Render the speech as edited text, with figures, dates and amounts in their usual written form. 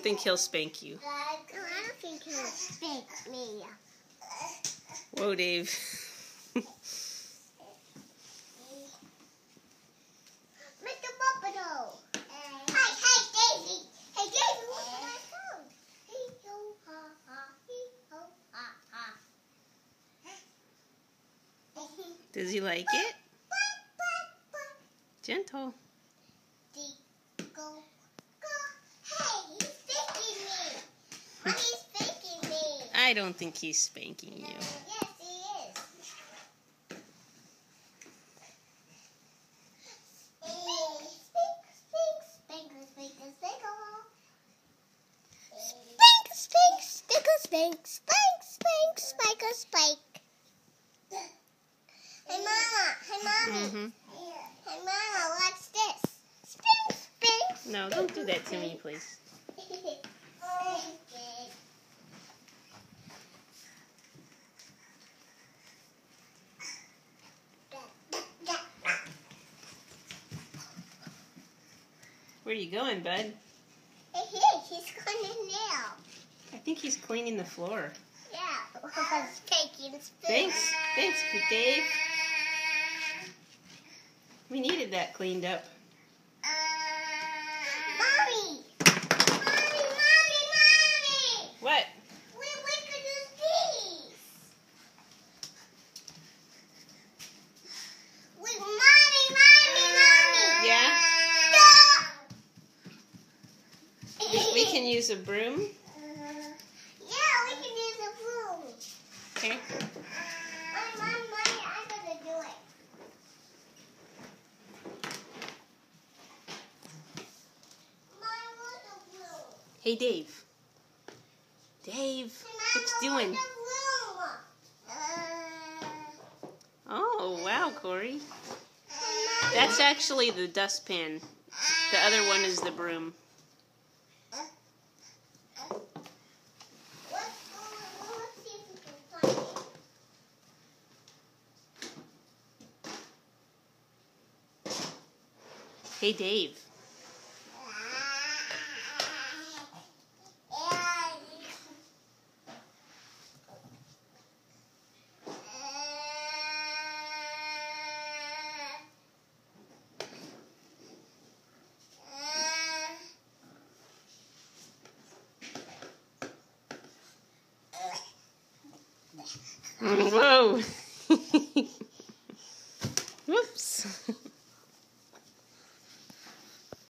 don't think he'll spank you. No, I don't think he'll spank me. Whoa, Dave. Mr. Buffalo. Hey, Daisy. Hey, Daisy, look at my phone. Hee ho ha ha, hee ho ha ha. Does he like it? Gentle. Go. Hey, he's spanking me. He's spanking me. I don't think he's spanking you. Yes, he is. Spike. Hey, Mama. Hey, Mommy. Hey, Mama, watch this. Spink. No, don't do that to me, please. Where are you going, bud? He's cleaning now. I think he's cleaning the floor. Yeah. Thanks, Dave. We needed that cleaned up. Mommy! What? We could use these. Mommy! Yeah? Yeah! We can use a broom. Yeah, we can use a broom. Okay. I'm gonna do it. Mom, where's the broom? Hey, Dave. Dave, what you doing? Oh, wow, Corey. That's actually the dustpan. The other one is the broom. Hey, Dave. Whoa. Whoops.